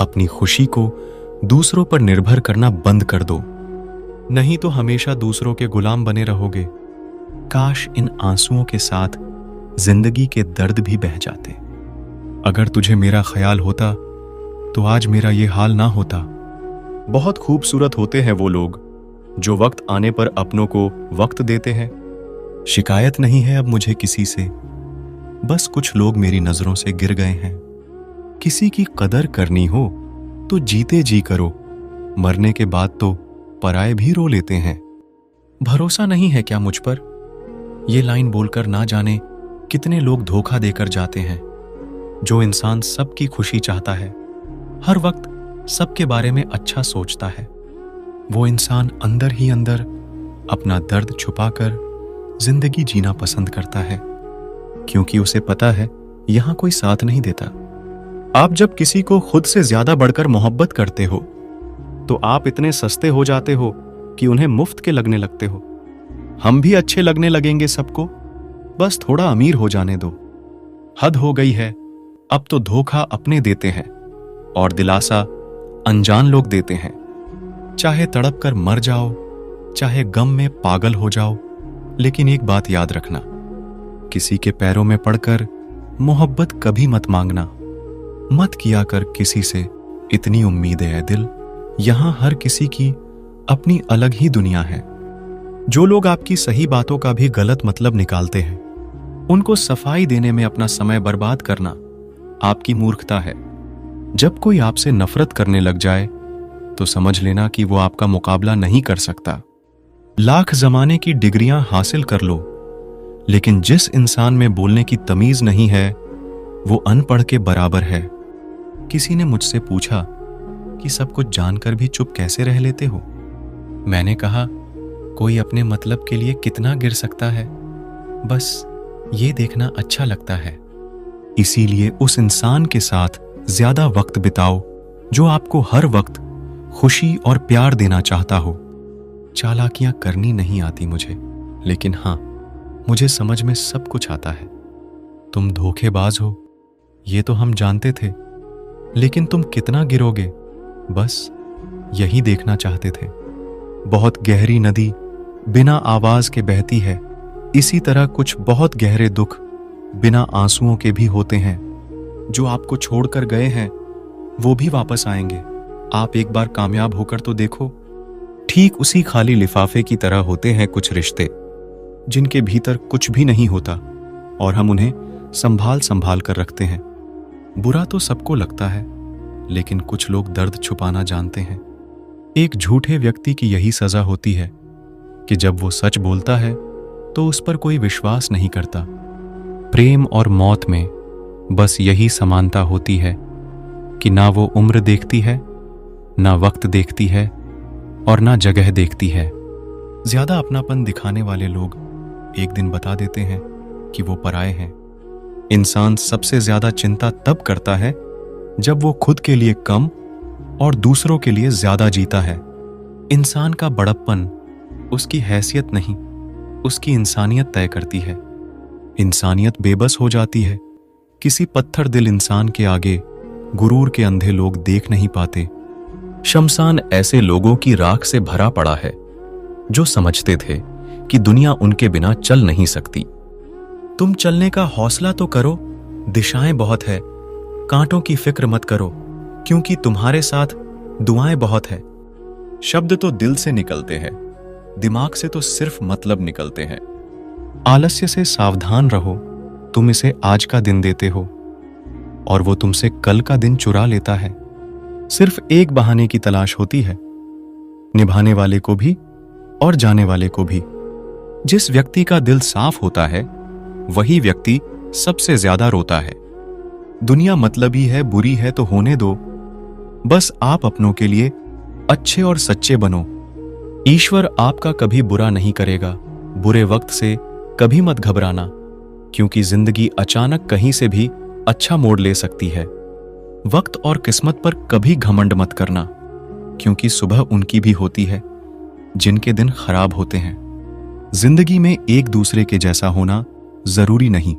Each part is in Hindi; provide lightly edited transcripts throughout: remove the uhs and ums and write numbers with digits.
अपनी खुशी को दूसरों पर निर्भर करना बंद कर दो, नहीं तो हमेशा दूसरों के गुलाम बने रहोगे। काश इन आंसुओं के साथ जिंदगी के दर्द भी बह जाते। अगर तुझे मेरा ख्याल होता तो आज मेरा ये हाल ना होता। बहुत खूबसूरत होते हैं वो लोग जो वक्त आने पर अपनों को वक्त देते हैं। शिकायत नहीं है अब मुझे किसी से, बस कुछ लोग मेरी नजरों से गिर गए हैं। किसी की कदर करनी हो तो जीते जी करो, मरने के बाद तो पराए भी रो लेते हैं। भरोसा नहीं है क्या मुझ पर? ये लाइन बोलकर ना जाने कितने लोग धोखा देकर जाते हैं। जो इंसान सबकी खुशी चाहता है, हर वक्त सबके बारे में अच्छा सोचता है, वो इंसान अंदर ही अंदर अपना दर्द छुपाकर जिंदगी जीना पसंद करता है, क्योंकि उसे पता है यहां कोई साथ नहीं देता। आप जब किसी को खुद से ज्यादा बढ़कर मोहब्बत करते हो तो आप इतने सस्ते हो जाते हो कि उन्हें मुफ्त के लगने लगते हो। हम भी अच्छे लगने लगेंगे सबको, बस थोड़ा अमीर हो जाने दो। हद हो गई है, अब तो धोखा अपने देते हैं और दिलासा अनजान लोग देते हैं। चाहे तड़प कर मर जाओ, चाहे गम में पागल हो जाओ, लेकिन एक बात याद रखना, किसी के पैरों में पड़कर मोहब्बत कभी मत मांगना। मत किया कर किसी से इतनी उम्मीदें है दिल, यहां हर किसी की अपनी अलग ही दुनिया है। जो लोग आपकी सही बातों का भी गलत मतलब निकालते हैं, उनको सफाई देने में अपना समय बर्बाद करना आपकी मूर्खता है। जब कोई आपसे नफरत करने लग जाए तो समझ लेना कि वो आपका मुकाबला नहीं कर सकता। लाख जमाने की डिग्रियां हासिल कर लो, लेकिन जिस इंसान में बोलने की तमीज नहीं है वो अनपढ़ के बराबर है। किसी ने मुझसे पूछा कि सब कुछ जानकर भी चुप कैसे रह लेते हो। मैंने कहा, कोई अपने मतलब के लिए कितना गिर सकता है, बस ये देखना अच्छा लगता है। इसीलिए उस इंसान के साथ ज्यादा वक्त बिताओ जो आपको हर वक्त खुशी और प्यार देना चाहता हो। चालाकियां करनी नहीं आती मुझे, लेकिन हां, मुझे समझ में सब कुछ आता है। तुम धोखेबाज हो ये तो हम जानते थे, लेकिन तुम कितना गिरोगे बस यही देखना चाहते थे। बहुत गहरी नदी बिना आवाज के बहती है, इसी तरह कुछ बहुत गहरे दुख बिना आंसुओं के भी होते हैं। जो आपको छोड़कर गए हैं वो भी वापस आएंगे। आप एक बार कामयाब होकर तो देखो। ठीक उसी खाली लिफाफे की तरह होते हैं कुछ रिश्ते जिनके भीतर कुछ भी नहीं होता और हम उन्हें संभाल संभाल कर रखते हैं। बुरा तो सबको लगता है, लेकिन कुछ लोग दर्द छुपाना जानते हैं। एक झूठे व्यक्ति की यही सजा होती है कि जब वो सच बोलता है तो उस पर कोई विश्वास नहीं करता। प्रेम और मौत में बस यही समानता होती है कि ना वो उम्र देखती है, ना वक्त देखती है और ना जगह देखती है। ज्यादा अपनापन दिखाने वाले लोग एक दिन बता देते हैं कि वो पराये हैं। इंसान सबसे ज्यादा चिंता तब करता है जब वो खुद के लिए कम और दूसरों के लिए ज्यादा जीता है। इंसान का बड़प्पन उसकी हैसियत नहीं, उसकी इंसानियत तय करती है। इंसानियत बेबस हो जाती है। किसी पत्थर दिल इंसान के आगे गुरूर के अंधे लोग देख नहीं पाते। शमशान ऐसे लोगों की राख से भरा पड़ा है जो समझते थे कि दुनिया उनके बिना चल नहीं सकती। तुम चलने का हौसला तो करो, दिशाएं बहुत है। कांटों की फिक्र मत करो, क्योंकि तुम्हारे साथ दुआएं बहुत है। शब्द तो दिल से निकलते हैं, दिमाग से तो सिर्फ मतलब निकलते हैं। आलस्य से सावधान रहो, तुम इसे आज का दिन देते हो और वो तुमसे कल का दिन चुरा लेता है। सिर्फ एक बहाने की तलाश होती है, निभाने वाले को भी और जाने वाले को भी। जिस व्यक्ति का दिल साफ होता है वही व्यक्ति सबसे ज्यादा रोता है। दुनिया मतलबी है, बुरी है तो होने दो, बस आप अपनों के लिए अच्छे और सच्चे बनो। ईश्वर आपका कभी बुरा नहीं करेगा। बुरे वक्त से कभी मत घबराना, क्योंकि जिंदगी अचानक कहीं से भी अच्छा मोड़ ले सकती है। वक्त और किस्मत पर कभी घमंड मत करना, क्योंकि सुबह उनकी भी होती है जिनके दिन खराब होते हैं। जिंदगी में एक दूसरे के जैसा होना जरूरी नहीं,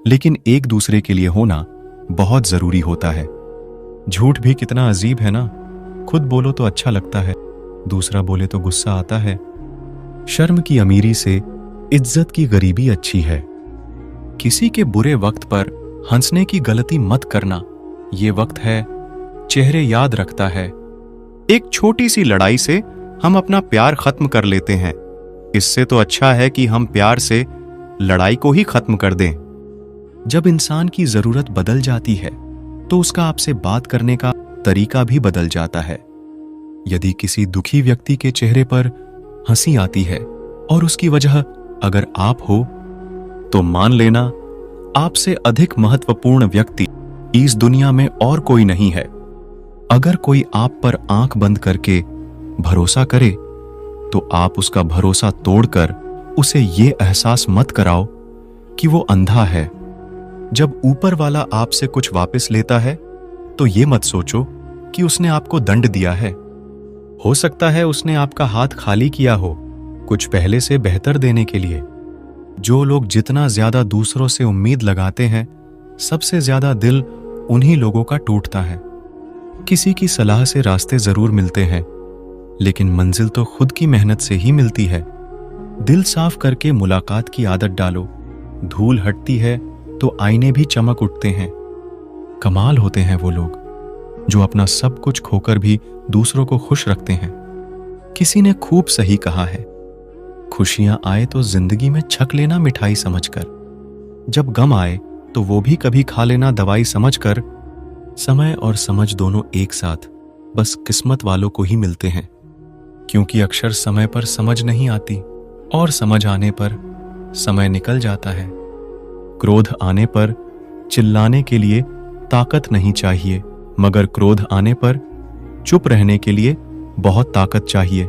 लेकिन एक दूसरे के लिए होना बहुत जरूरी होता है। झूठ भी कितना अजीब है ना। खुद बोलो तो अच्छा लगता है, दूसरा बोले तो गुस्सा आता है। शर्म की अमीरी से इज्जत की गरीबी अच्छी है। किसी के बुरे वक्त पर हंसने की गलती मत करना। ये वक्त है चेहरे याद रखता है। एक छोटी सी लड़ाई से हम अपना प्यार खत्म कर लेते हैं। इससे तो अच्छा है कि हम प्यार से लड़ाई को ही खत्म कर दें। जब इंसान की जरूरत बदल जाती है तो उसका आपसे बात करने का तरीका भी बदल जाता है। यदि किसी दुखी व्यक्ति के चेहरे पर हंसी आती है और उसकी वजह अगर आप हो, तो मान लेना आपसे अधिक महत्वपूर्ण व्यक्ति इस दुनिया में और कोई नहीं है। अगर कोई आप पर आंख बंद करके भरोसा करे तो आप उसका भरोसा तोड़कर उसे ये एहसास मत कराओ कि वो अंधा है। जब ऊपर वाला आपसे कुछ वापस लेता है तो ये मत सोचो कि उसने आपको दंड दिया है। हो सकता है उसने आपका हाथ खाली किया हो, कुछ पहले से बेहतर देने के लिए। जो लोग जितना ज्यादा दूसरों से उम्मीद लगाते हैं, सबसे ज्यादा दिल उन्हीं लोगों का टूटता है। किसी की सलाह से रास्ते जरूर मिलते हैं, लेकिन मंजिल तो खुद की मेहनत से ही मिलती है। दिल साफ करके मुलाकात की आदत डालो। धूल हटती है तो आईने भी चमक उठते हैं। कमाल होते हैं वो लोग जो अपना सब कुछ खोकर भी दूसरों को खुश रखते हैं। किसी ने खूब सही कहा है, खुशियां आए तो जिंदगी में छक लेना मिठाई समझकर, जब गम आए तो वो भी कभी खा लेना दवाई समझकर। समय और समझ दोनों एक साथ बस किस्मत वालों को ही मिलते हैं, क्योंकि अक्सर समय पर समझ नहीं आती और समझ आने पर समय निकल जाता है। क्रोध आने पर चिल्लाने के लिए ताकत नहीं चाहिए, मगर क्रोध आने पर चुप रहने के लिए बहुत ताकत चाहिए।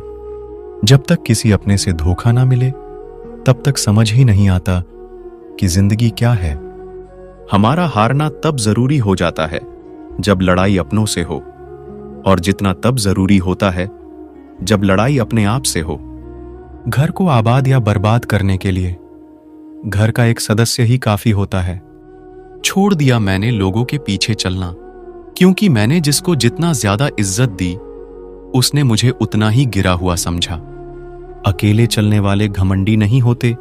जब तक किसी अपने से धोखा ना मिले तब तक समझ ही नहीं आता कि जिंदगी क्या है। हमारा हारना तब जरूरी हो जाता है जब लड़ाई अपनों से हो, और जितना तब जरूरी होता है जब लड़ाई अपने आप से हो। घर को आबाद या बर्बाद करने के लिए घर का एक सदस्य ही काफी होता है। छोड़ दिया मैंने लोगों के पीछे चलना, क्योंकि मैंने जिसको जितना ज्यादा इज्जत दी उसने मुझे उतना ही गिरा हुआ समझा। अकेले चलने वाले घमंडी नहीं होते,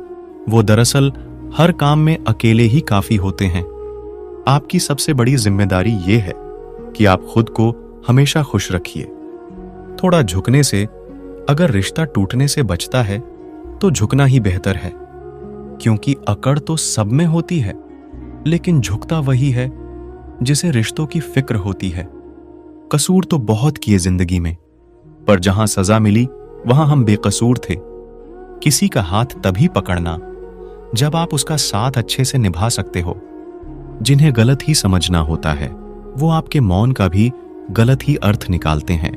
वो दरअसल हर काम में अकेले ही काफी होते हैं। आपकी सबसे बड़ी जिम्मेदारी ये है कि आप खुद को हमेशा खुश रखिए। थोड़ा झुकने से अगर रिश्ता टूटने से बचता है तो झुकना ही बेहतर है, क्योंकि अकड़ तो सब में होती है, लेकिन झुकता वही है जिसे रिश्तों की फिक्र होती है। कसूर तो बहुत किए जिंदगी में, पर जहां सजा मिली वहां हम बेकसूर थे। किसी का हाथ तभी पकड़ना जब आप उसका साथ अच्छे से निभा सकते हो। जिन्हें गलत ही समझना होता है वो आपके मौन का भी गलत ही अर्थ निकालते हैं।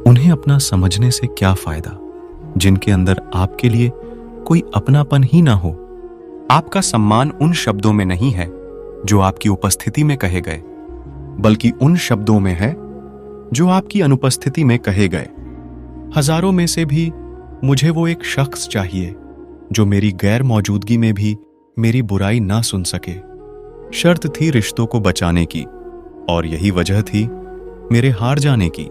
उन्हें अपना समझने से क्या फायदा जिनके अंदर आपके लिए कोई अपनापन ही ना हो। आपका सम्मान उन शब्दों में नहीं है जो आपकी उपस्थिति में कहे गए, बल्कि उन शब्दों में है जो आपकी अनुपस्थिति में कहे गए। हजारों में से भी मुझे वो एक शख्स चाहिए जो मेरी गैर मौजूदगी में भी मेरी बुराई ना सुन सके। शर्त थी रिश्तों को बचाने की, और यही वजह थी मेरे हार जाने की।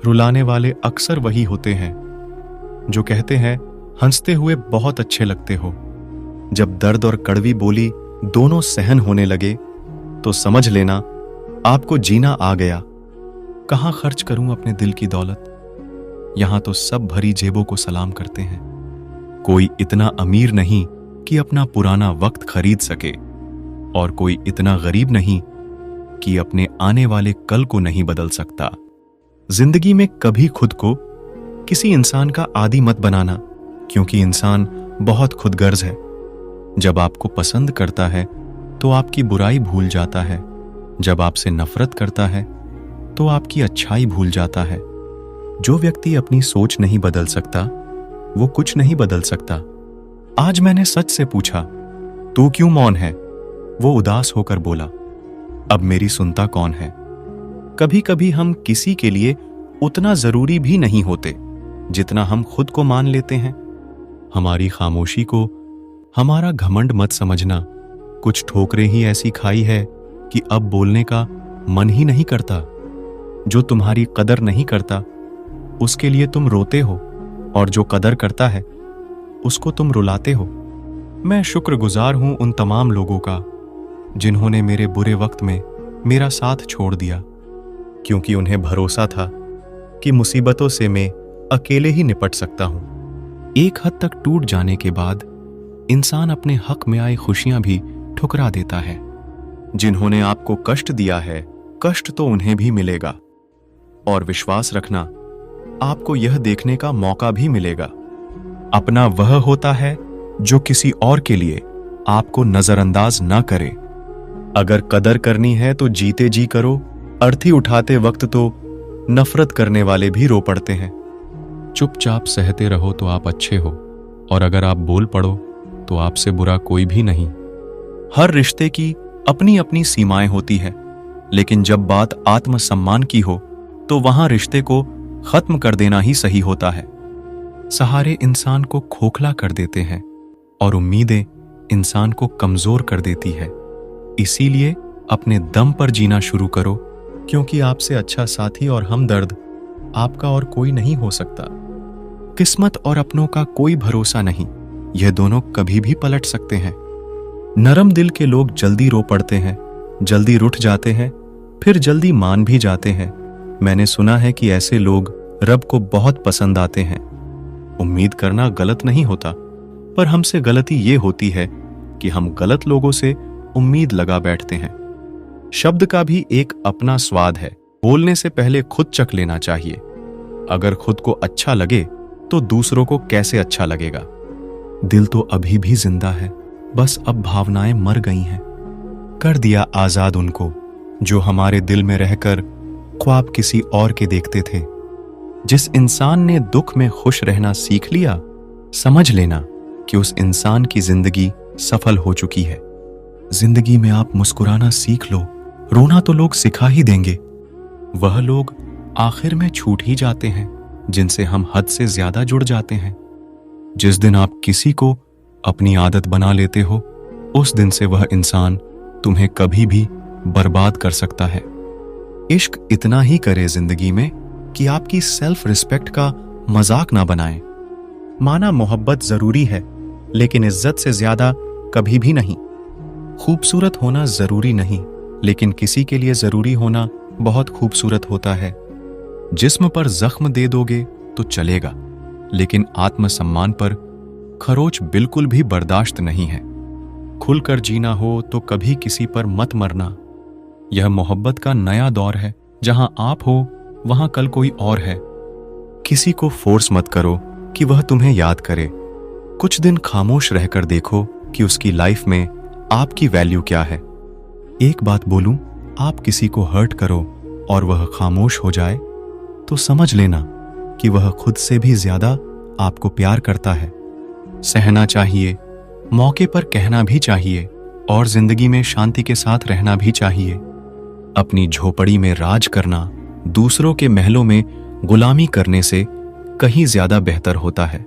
रुलाने वाले अक्सर वही होते हैं जो कहते हैं हंसते हुए बहुत अच्छे लगते हो। जब दर्द और कड़वी बोली दोनों सहन होने लगे तो समझ लेना आपको जीना आ गया। कहां खर्च करूं अपने दिल की दौलत, यहां तो सब भरी जेबों को सलाम करते हैं। कोई इतना अमीर नहीं कि अपना पुराना वक्त खरीद सके, और कोई इतना गरीब नहीं कि अपने आने वाले कल को नहीं बदल सकता। जिंदगी में कभी खुद को किसी इंसान का आदी मत बनाना, क्योंकि इंसान बहुत खुदगर्ज है। जब आपको पसंद करता है तो आपकी बुराई भूल जाता है, जब आपसे नफरत करता है तो आपकी अच्छाई भूल जाता है। जो व्यक्ति अपनी सोच नहीं बदल सकता वो कुछ नहीं बदल सकता। आज मैंने सच से पूछा, तू क्यों मौन है? वो उदास होकर बोला, अब मेरी सुनता कौन है? कभी कभी हम किसी के लिए उतना जरूरी भी नहीं होते जितना हम खुद को मान लेते हैं। हमारी खामोशी को हमारा घमंड मत समझना। कुछ ठोकरें ही ऐसी खाई है कि अब बोलने का मन ही नहीं करता, जो तुम्हारी कदर नहीं करता उसके लिए तुम रोते हो, और जो कदर करता है उसको तुम रुलाते हो। मैं शुक्रगुजार हूं उन तमाम लोगों का जिन्होंने मेरे बुरे वक्त में मेरा साथ छोड़ दिया, क्योंकि उन्हें भरोसा था कि मुसीबतों से मैं अकेले ही निपट सकता हूं। एक हद तक टूट जाने के बाद इंसान अपने हक में आई खुशियां भी ठुकरा देता है। जिन्होंने आपको कष्ट दिया है, कष्ट तो उन्हें भी मिलेगा, और विश्वास रखना, आपको यह देखने का मौका भी मिलेगा। अपना वह होता है जो किसी और के लिए आपको नजरअंदाज ना करे। अगर कदर करनी है तो जीते जी करो, अर्थी उठाते वक्त तो नफरत करने वाले भी रो पड़ते हैं। चुपचाप सहते रहो तो आप अच्छे हो, और अगर आप बोल पड़ो तो आपसे बुरा कोई भी नहीं। हर रिश्ते की अपनी अपनी सीमाएं होती है, लेकिन जब बात आत्मसम्मान की हो तो वहां रिश्ते को खत्म कर देना ही सही होता है। सहारे इंसान को खोखला कर देते हैं और उम्मीदें इंसान को कमजोर कर देती है। इसीलिए अपने दम पर जीना शुरू करो, क्योंकि आपसे अच्छा साथी और हमदर्द आपका और कोई नहीं हो सकता। किस्मत और अपनों का कोई भरोसा नहीं, यह दोनों कभी भी पलट सकते हैं। नरम दिल के लोग जल्दी रो पड़ते हैं, जल्दी रुठ जाते हैं, फिर जल्दी मान भी जाते हैं। मैंने सुना है कि ऐसे लोग रब को बहुत पसंद आते हैं। उम्मीद करना गलत नहीं होता, पर हमसे गलती ये होती है कि हम गलत लोगों से उम्मीद लगा बैठते हैं। शब्द का भी एक अपना स्वाद है, बोलने से पहले खुद चख लेना चाहिए। अगर खुद को अच्छा लगे तो दूसरों को कैसे अच्छा लगेगा। दिल तो अभी भी जिंदा है, बस अब भावनाएं मर गई हैं। कर दिया आजाद उनको जो हमारे दिल में रहकर ख्वाब किसी और के देखते थे। जिस इंसान ने दुख में खुश रहना सीख लिया, समझ लेना कि उस इंसान की जिंदगी सफल हो चुकी है। जिंदगी में आप मुस्कुराना सीख लो, रोना तो लोग सिखा ही देंगे। वह लोग आखिर में छूट ही जाते हैं जिनसे हम हद से ज्यादा जुड़ जाते हैं। जिस दिन आप किसी को अपनी आदत बना लेते हो, उस दिन से वह इंसान तुम्हें कभी भी बर्बाद कर सकता है। इश्क इतना ही करे जिंदगी में कि आपकी सेल्फ रिस्पेक्ट का मजाक ना बनाए। माना मोहब्बत जरूरी है, लेकिन इज्जत से ज्यादा कभी भी नहीं। खूबसूरत होना जरूरी नहीं, लेकिन किसी के लिए जरूरी होना बहुत खूबसूरत होता है। जिस्म पर जख्म दे दोगे तो चलेगा, लेकिन आत्मसम्मान पर खरोच बिल्कुल भी बर्दाश्त नहीं है। खुलकर जीना हो तो कभी किसी पर मत मरना। यह मोहब्बत का नया दौर है, जहां आप हो वहां कल कोई और है। किसी को फोर्स मत करो कि वह तुम्हें याद करे। कुछ दिन खामोश रहकर देखो कि उसकी लाइफ में आपकी वैल्यू क्या है। एक बात बोलूं, आप किसी को हर्ट करो और वह खामोश हो जाए तो समझ लेना कि वह खुद से भी ज्यादा आपको प्यार करता है। सहना चाहिए, मौके पर कहना भी चाहिए, और जिंदगी में शांति के साथ रहना भी चाहिए। अपनी झोपड़ी में राज करना दूसरों के महलों में गुलामी करने से कहीं ज्यादा बेहतर होता है।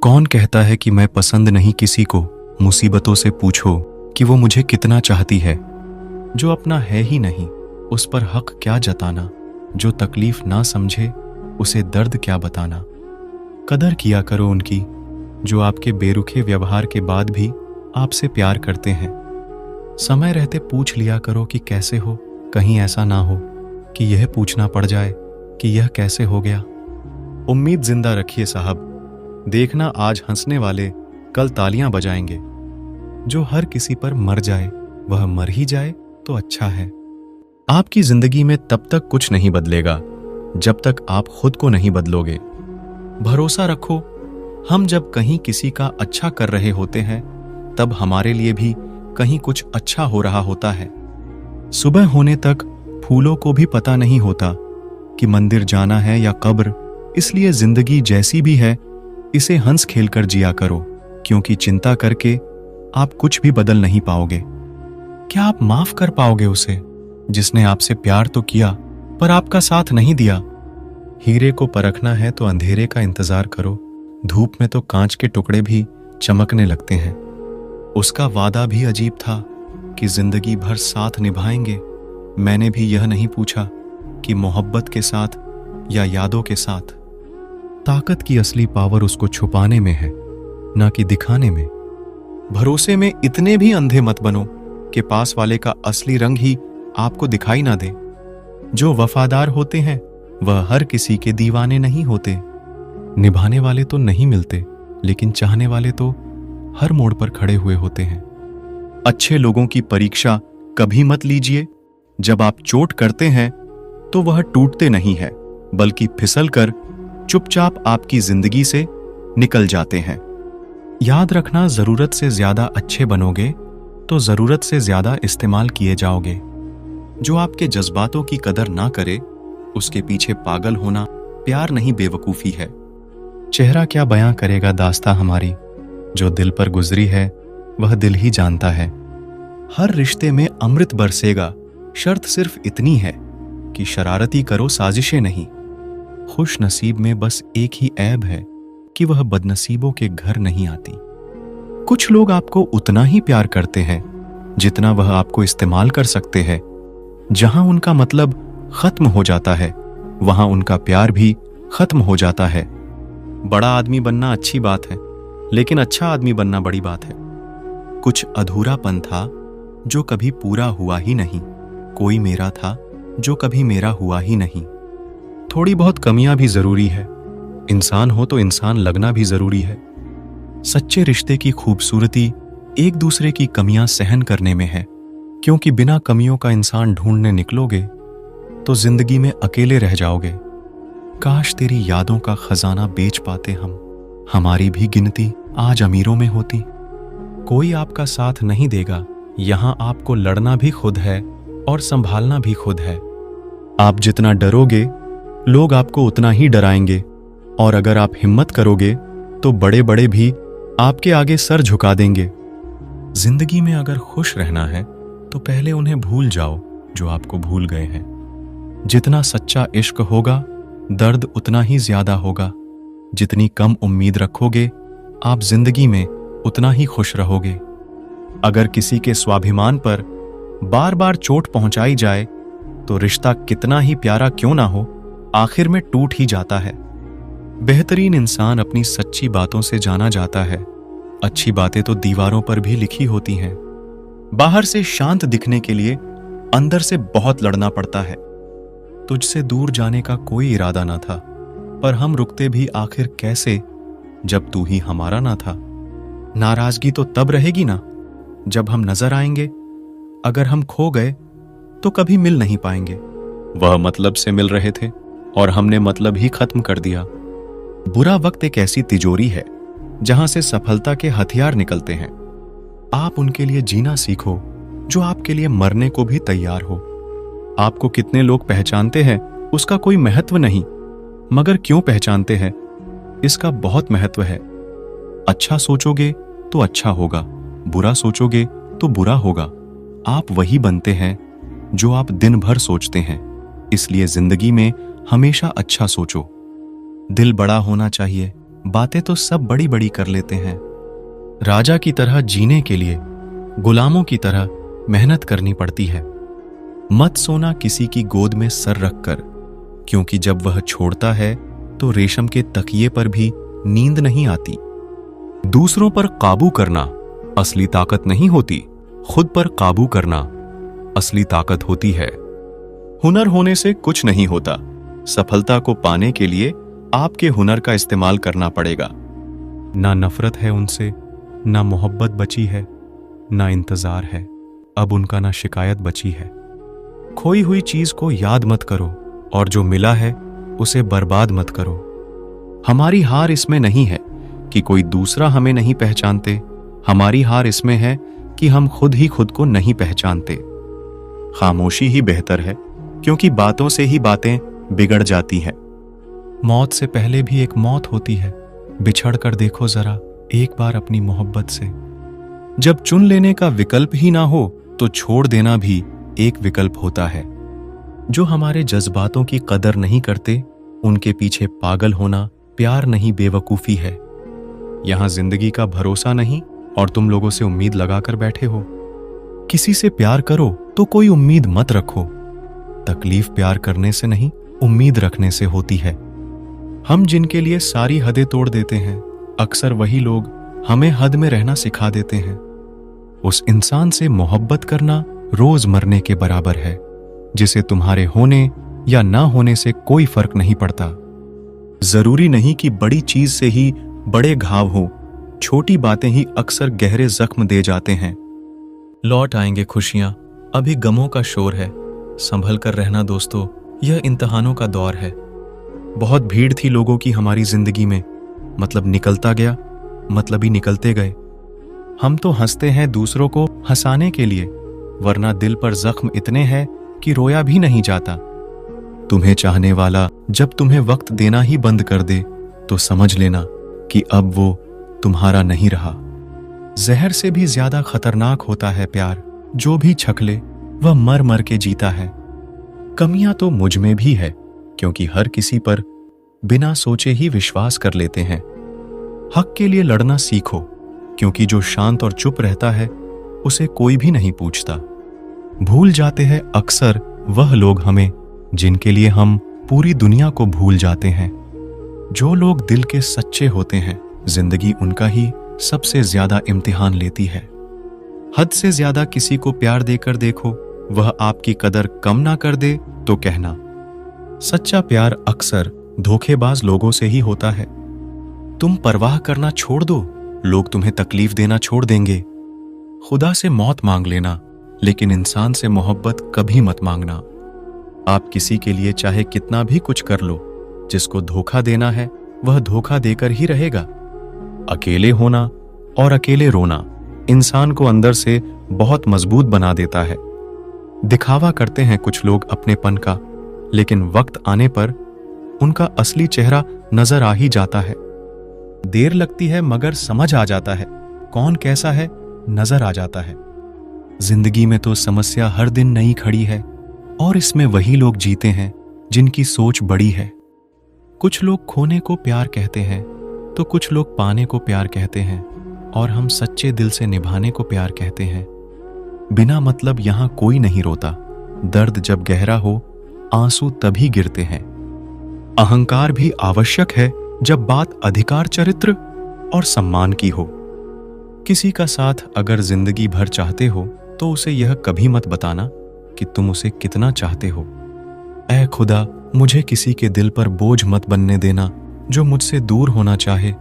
कौन कहता है कि मैं पसंद नहीं किसी को? मुसीबतों से पूछो कि वो मुझे कितना चाहती है। जो अपना है ही नहीं उस पर हक क्या जताना। जो तकलीफ ना समझे उसे दर्द क्या बताना। कदर किया करो उनकी जो आपके बेरुखे व्यवहार के बाद भी आपसे प्यार करते हैं। समय रहते पूछ लिया करो कि कैसे हो, कहीं ऐसा ना हो कि यह पूछना पड़ जाए कि यह कैसे हो गया। उम्मीद जिंदा रखिए साहब, देखना आज हंसने वाले कल तालियां बजाएंगे। जो हर किसी पर मर जाए वह मर ही जाए तो अच्छा है। आपकी जिंदगी में तब तक कुछ नहीं बदलेगा जब तक आप खुद को नहीं बदलोगे। भरोसा रखो, हम जब कहीं किसी का अच्छा कर रहे होते हैं तब हमारे लिए भी कहीं कुछ अच्छा हो रहा होता है। सुबह होने तक फूलों को भी पता नहीं होता कि मंदिर जाना है या कब्र। इसलिए जिंदगी जैसी भी है इसे हंस खेल कर जिया करो, क्योंकि चिंता करके आप कुछ भी बदल नहीं पाओगे। क्या आप माफ कर पाओगे उसे जिसने आपसे प्यार तो किया पर आपका साथ नहीं दिया? हीरे को परखना है तो अंधेरे का इंतजार करो। धूप में तो कांच के टुकड़े भी चमकने लगते हैं। उसका वादा भी अजीब था कि जिंदगी भर साथ निभाएंगे, मैंने भी यह नहीं पूछा कि मोहब्बत के साथ या यादों के साथ। ताकत की असली पावर उसको छुपाने में है, ना कि दिखाने में। भरोसे में इतने भी अंधे मत बनो कि पास वाले का असली रंग ही आपको दिखाई ना दे। जो वफादार होते हैं वह हर किसी के दीवाने नहीं होते। निभाने वाले तो नहीं मिलते, लेकिन चाहने वाले तो हर मोड़ पर खड़े हुए होते हैं। अच्छे लोगों की परीक्षा कभी मत लीजिए। जब आप चोट करते हैं तो वह टूटते नहीं है, बल्कि फिसल कर चुपचाप आपकी जिंदगी से निकल जाते हैं। याद रखना, जरूरत से ज्यादा अच्छे बनोगे तो जरूरत से ज्यादा इस्तेमाल किए जाओगे। जो आपके जज्बातों की कदर ना करे उसके पीछे पागल होना प्यार नहीं, बेवकूफी है। चेहरा क्या बयां करेगा दास्तां हमारी, जो दिल पर गुजरी है वह दिल ही जानता है। हर रिश्ते में अमृत बरसेगा, शर्त सिर्फ इतनी है कि शरारती करो, साजिशें नहीं। खुश नसीब में बस एक ही ऐब है कि वह बदनसीबों के घर नहीं आती। कुछ लोग आपको उतना ही प्यार करते हैं जितना वह आपको इस्तेमाल कर सकते हैं। जहां उनका मतलब खत्म हो जाता है वहां उनका प्यार भी खत्म हो जाता है। बड़ा आदमी बनना अच्छी बात है, लेकिन अच्छा आदमी बनना बड़ी बात है। कुछ अधूरापन था जो कभी पूरा हुआ ही नहीं। कोई मेरा था जो कभी मेरा हुआ ही नहीं। थोड़ी बहुत कमियां भी जरूरी है। इंसान हो तो इंसान लगना भी जरूरी है। सच्चे रिश्ते की खूबसूरती एक दूसरे की कमियां सहन करने में है, क्योंकि बिना कमियों का इंसान ढूंढने निकलोगे तो जिंदगी में अकेले रह जाओगे। काश तेरी यादों का खजाना बेच पाते हम, हमारी भी गिनती आज अमीरों में होती। कोई आपका साथ नहीं देगा, यहां आपको लड़ना भी खुद है और संभालना भी खुद है। आप जितना डरोगे लोग आपको उतना ही डराएंगे, और अगर आप हिम्मत करोगे तो बड़े बड़े भी आपके आगे सर झुका देंगे। जिंदगी में अगर खुश रहना है तो पहले उन्हें भूल जाओ जो आपको भूल गए हैं। जितना सच्चा इश्क होगा दर्द उतना ही ज्यादा होगा। जितनी कम उम्मीद रखोगे आप जिंदगी में उतना ही खुश रहोगे। अगर किसी के स्वाभिमान पर बार बार चोट पहुंचाई जाए तो रिश्ता कितना ही प्यारा क्यों ना हो, आखिर में टूट ही जाता है। बेहतरीन इंसान अपनी सच्ची बातों से जाना जाता है। अच्छी बातें तो दीवारों पर भी लिखी होती हैं। बाहर से शांत दिखने के लिए अंदर से बहुत लड़ना पड़ता है। तुझसे दूर जाने का कोई इरादा ना था, पर हम रुकते भी आखिर कैसे जब तू ही हमारा ना था। नाराजगी तो तब रहेगी ना जब हम नजर आएंगे। अगर हम खो गए तो कभी मिल नहीं पाएंगे। वह मतलब से मिल रहे थे और हमने मतलब ही खत्म कर दिया। बुरा वक्त एक ऐसी तिजोरी है जहां से सफलता के हथियार निकलते हैं। आप उनके लिए जीना सीखो जो आपके लिए मरने को भी तैयार हो। आपको कितने लोग पहचानते हैं उसका कोई महत्व नहीं, मगर क्यों पहचानते हैं इसका बहुत महत्व है। अच्छा सोचोगे तो अच्छा होगा, बुरा सोचोगे तो बुरा होगा। आप वही बनते हैं जो आप दिन भर सोचते हैं। इसलिए जिंदगी में हमेशा अच्छा सोचो। दिल बड़ा होना चाहिए, बातें तो सब बड़ी बड़ी कर लेते हैं। राजा की तरह जीने के लिए गुलामों की तरह मेहनत करनी पड़ती है। मत सोना किसी की गोद में सर रखकर, क्योंकि जब वह छोड़ता है तो रेशम के तकिए पर भी नींद नहीं आती। दूसरों पर काबू करना असली ताकत नहीं होती, खुद पर काबू करना असली ताकत होती है। हुनर होने से कुछ नहीं होता। सफलता को पाने के लिए आपके हुनर का इस्तेमाल करना पड़ेगा। ना नफरत है उनसे, ना मोहब्बत बची है, ना इंतजार है अब उनका, ना शिकायत बची है। खोई हुई चीज को याद मत करो और जो मिला है उसे बर्बाद मत करो। हमारी हार इसमें नहीं है कि कोई दूसरा हमें नहीं पहचानते, हमारी हार इसमें है कि हम खुद ही खुद को नहीं पहचानते। खामोशी ही बेहतर है, क्योंकि बातों से ही बातें बिगड़ जाती हैं। मौत से पहले भी एक मौत होती है। बिछड़ कर देखो जरा एक बार अपनी मोहब्बत से। जब चुन लेने का विकल्प ही ना हो तो छोड़ देना भी एक विकल्प होता है। जो हमारे जज्बातों की कदर नहीं करते उनके पीछे पागल होना प्यार नहीं, बेवकूफी है। यहां जिंदगी का भरोसा नहीं और तुम लोगों से उम्मीद लगाकर बैठे हो। किसी से प्यार करो तो कोई उम्मीद मत रखो, तकलीफ प्यार करने से नहीं, उम्मीद रखने से होती है। हम जिनके लिए सारी हदें तोड़ देते हैं, अक्सर वही लोग हमें हद में रहना सिखा देते हैं। उस इंसान से मोहब्बत करना रोज मरने के बराबर है, जिसे तुम्हारे होने या ना होने से कोई फर्क नहीं पड़ता। जरूरी नहीं कि बड़ी चीज से ही बड़े घाव हो, छोटी बातें ही अक्सर गहरे जख्म दे जाते हैं। लौट आएंगे खुशियां, अभी गमों का शोर है। संभल कर रहना दोस्तों, यह इम्तिहानों का दौर है। बहुत भीड़ थी लोगों की हमारी जिंदगी में, मतलब निकलता गया, मतलब ही निकलते गए। हम तो हंसते हैं दूसरों को हंसाने के लिए, वरना दिल पर जख्म इतने हैं कि रोया भी नहीं जाता। तुम्हें चाहने वाला जब तुम्हें वक्त देना ही बंद कर दे, तो समझ लेना कि अब वो तुम्हारा नहीं रहा। जहर से भी ज्यादा खतरनाक होता है प्यार, जो भी छक ले वह मर मर के जीता है। कमियां तो मुझ में भी है, क्योंकि हर किसी पर बिना सोचे ही विश्वास कर लेते हैं। हक के लिए लड़ना सीखो, क्योंकि जो शांत और चुप रहता है उसे कोई भी नहीं पूछता। भूल जाते हैं अक्सर वह लोग हमें, जिनके लिए हम पूरी दुनिया को भूल जाते हैं। जो लोग दिल के सच्चे होते हैं, जिंदगी उनका ही सबसे ज्यादा इम्तिहान लेती है। हद से ज्यादा किसी को प्यार देकर देखो, वह आपकी कदर कम ना कर दे तो कहना। सच्चा प्यार अक्सर धोखेबाज लोगों से ही होता है। तुम परवाह करना छोड़ दो, लोग तुम्हें तकलीफ देना छोड़ देंगे। खुदा से मौत मांग लेना, लेकिन इंसान से मोहब्बत कभी मत मांगना। आप किसी के लिए चाहे कितना भी कुछ कर लो, जिसको धोखा देना है वह धोखा देकर ही रहेगा। अकेले होना और अकेले रोना इंसान को अंदर से बहुत मजबूत बना देता है। दिखावा करते हैं कुछ लोग अपनेपन का, लेकिन वक्त आने पर उनका असली चेहरा नजर आ ही जाता है। देर लगती है मगर समझ आ जाता है, कौन कैसा है नजर आ जाता है। जिंदगी में तो समस्या हर दिन नई खड़ी है, और इसमें वही लोग जीते हैं जिनकी सोच बड़ी है। कुछ लोग खोने को प्यार कहते हैं, तो कुछ लोग पाने को प्यार कहते हैं, और हम सच्चे दिल से निभाने को प्यार कहते हैं। बिना मतलब यहां कोई नहीं रोता, दर्द जब गहरा हो आंसू तभी गिरते हैं। अहंकार भी आवश्यक है जब बात अधिकार, चरित्र और सम्मान की हो। किसी का साथ अगर जिंदगी भर चाहते हो तो उसे यह कभी मत बताना कि तुम उसे कितना चाहते हो। ऐ खुदा, मुझे किसी के दिल पर बोझ मत बनने देना। जो मुझसे दूर होना चाहे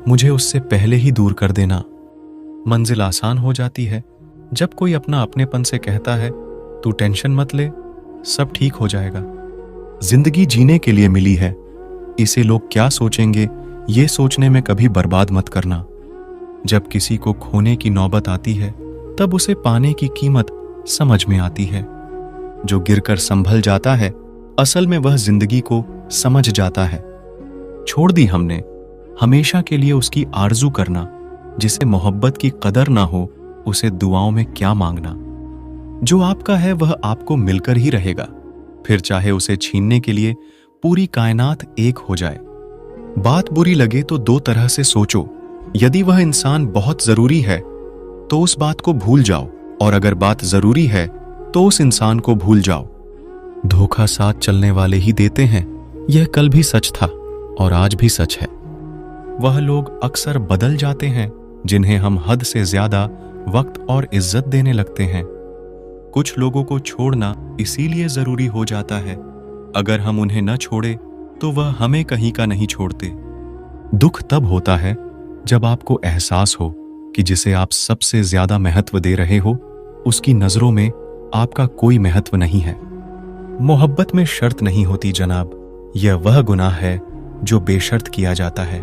मुझे उससे पहले ही दूर कर देना। मंजिल आसान हो जाती है जब कोई अपना अपनेपन से कहता है, तू टेंशन मत ले, सब ठीक हो जाएगा। जिंदगी जीने के लिए मिली है, इसे लोग क्या सोचेंगे ये सोचने में कभी बर्बाद मत करना। जब किसी को खोने की नौबत आती है तब उसे पाने की कीमत समझ में आती है। जो गिरकर संभल जाता है असल में वह जिंदगी को समझ जाता है। छोड़ दी हमने हमेशा के लिए उसकी आरजू करना, जिसे मोहब्बत की कदर ना हो उसे दुआओं में क्या मांगना। जो आपका है वह आपको मिलकर ही रहेगा, फिर चाहे उसे छीनने के लिए पूरी कायनात एक हो जाए। बात बुरी लगे तो दो तरह से सोचो, यदि वह इंसान बहुत जरूरी है तो उस बात को भूल जाओ, और अगर बात जरूरी है तो उस इंसान को भूल जाओ। धोखा साथ चलने वाले ही देते हैं, यह कल भी सच था और आज भी सच है। वह लोग अक्सर बदल जाते हैं जिन्हें हम हद से ज्यादा वक्त और इज्जत देने लगते हैं। कुछ लोगों को छोड़ना इसीलिए जरूरी हो जाता है, अगर हम उन्हें न छोड़े तो वह हमें कहीं का नहीं छोड़ते। दुख तब होता है जब आपको एहसास हो कि जिसे आप सबसे ज्यादा महत्व दे रहे हो उसकी नजरों में आपका कोई महत्व नहीं है। मोहब्बत में शर्त नहीं होती जनाब, यह वह गुनाह है जो बेशर्त किया जाता है।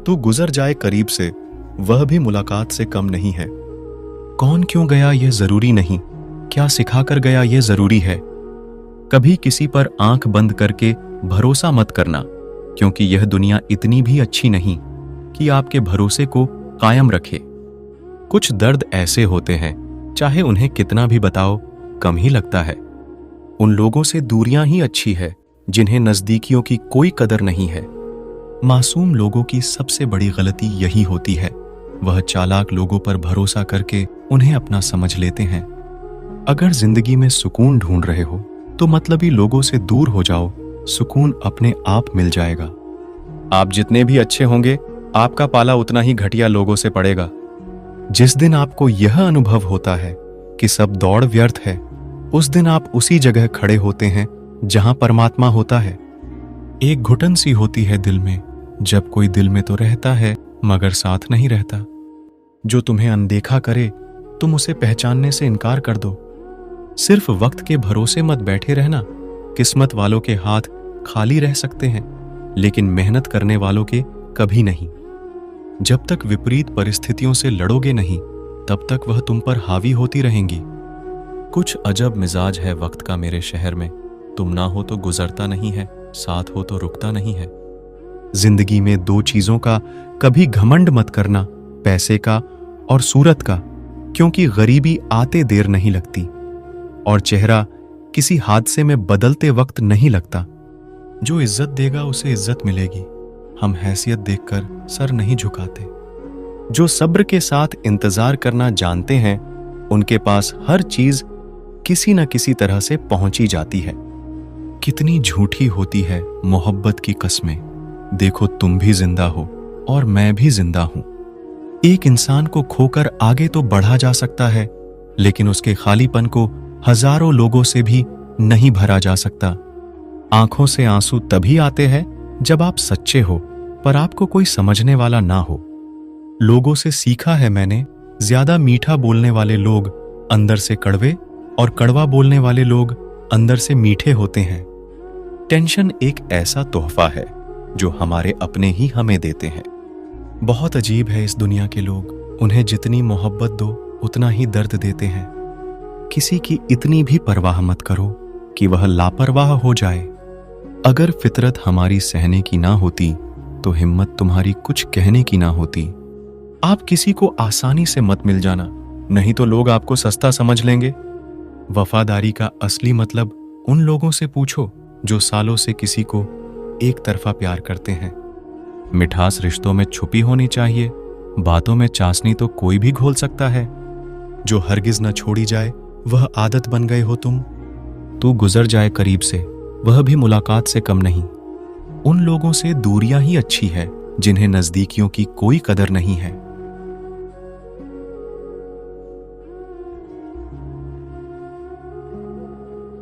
तू गुजर जाए करीब से, वह भी मुलाकात से कम नहीं है। कौन क्यों गया यह जरूरी नहीं, क्या सिखा कर गया यह जरूरी है। कभी किसी पर आंख बंद करके भरोसा मत करना, क्योंकि यह दुनिया इतनी भी अच्छी नहीं कि आपके भरोसे को कायम रखे। कुछ दर्द ऐसे होते हैं चाहे उन्हें कितना भी बताओ कम ही लगता है। उन लोगों से दूरियां ही अच्छी है जिन्हें नजदीकियों की कोई कदर नहीं है। मासूम लोगों की सबसे बड़ी गलती यही होती है, वह चालाक लोगों पर भरोसा करके उन्हें अपना समझ लेते हैं। अगर जिंदगी में सुकून ढूंढ रहे हो तो मतलबी लोगों से दूर हो जाओ, सुकून अपने आप मिल जाएगा। आप जितने भी अच्छे होंगे, आपका पाला उतना ही घटिया लोगों से पड़ेगा। जिस दिन आपको यह अनुभव होता है कि सब दौड़ व्यर्थ है, उस दिन आप उसी जगह खड़े होते हैं जहां परमात्मा होता है। एक घुटन सी होती है दिल में, जब कोई दिल में तो रहता है मगर साथ नहीं रहता। जो तुम्हें अनदेखा करे, तुम उसे पहचानने से इनकार कर दो। सिर्फ वक्त के भरोसे मत बैठे रहना। किस्मत वालों के हाथ खाली रह सकते हैं, लेकिन मेहनत करने वालों के कभी नहीं। जब तक विपरीत परिस्थितियों से लड़ोगे नहीं, तब तक वह तुम पर हावी होती रहेंगी। कुछ अजब मिजाज है वक्त का मेरे शहर में। तुम ना हो तो गुजरता नहीं है, साथ हो तो रुकता नहीं है। जिंदगी में दो चीजों का कभी घमंड मत करना, पैसे का और सूरत का, क्योंकि गरीबी आते देर नहीं लगती और चेहरा किसी हादसे में बदलते वक्त नहीं लगता। जो इज्जत देगा उसे इज्जत मिलेगी। हम हैसियत देखकर सर नहीं झुकाते। जो सब्र के साथ इंतजार करना जानते हैं, उनके पास हर चीज किसी न किसी तरह से पहुंची जाती है। कितनी झूठी होती है मोहब्बत की कस्में। देखो तुम भी जिंदा हो और मैं भी जिंदा हूं। एक इंसान को खोकर आगे तो बढ़ा जा सकता है, लेकिन उसके खालीपन को हजारों लोगों से भी नहीं भरा जा सकता। आंखों से आंसू तभी आते हैं जब आप सच्चे हो, पर आपको कोई समझने वाला ना हो। लोगों से सीखा है मैंने, ज्यादा मीठा बोलने वाले लोग अंदर से कड़वे और कड़वा बोलने वाले लोग अंदर से मीठे होते हैं। टेंशन एक ऐसा तोहफा है जो हमारे अपने ही हमें देते हैं। बहुत अजीब है इस दुनिया के लोग। उन्हें जितनी मोहब्बत दो, उतना ही दर्द देते हैं। किसी की इतनी भी परवाह मत करो कि वह लापरवाह हो जाए। अगर फितरत हमारी सहने की ना होती, तो हिम्मत तुम्हारी कुछ कहने की ना होती। आप किसी को आसानी से मत मिल जाना, नहीं तो लोग आपको सस्ता समझ लेंगे। वफादारी का असली मतलब उन लोगों से पूछो जो सालों से किसी को एक तरफा प्यार करते हैं। मिठास रिश्तों में छुपी होनी चाहिए। बातों में चाशनी तो कोई भी घोल सकता है। जो हरगिज न छोड़ी जाए, वह आदत बन गए हो तुम। तू गुजर जाए करीब से, वह भी मुलाकात से कम नहीं। उन लोगों से दूरियां ही अच्छी है जिन्हें नजदीकियों की कोई कदर नहीं है।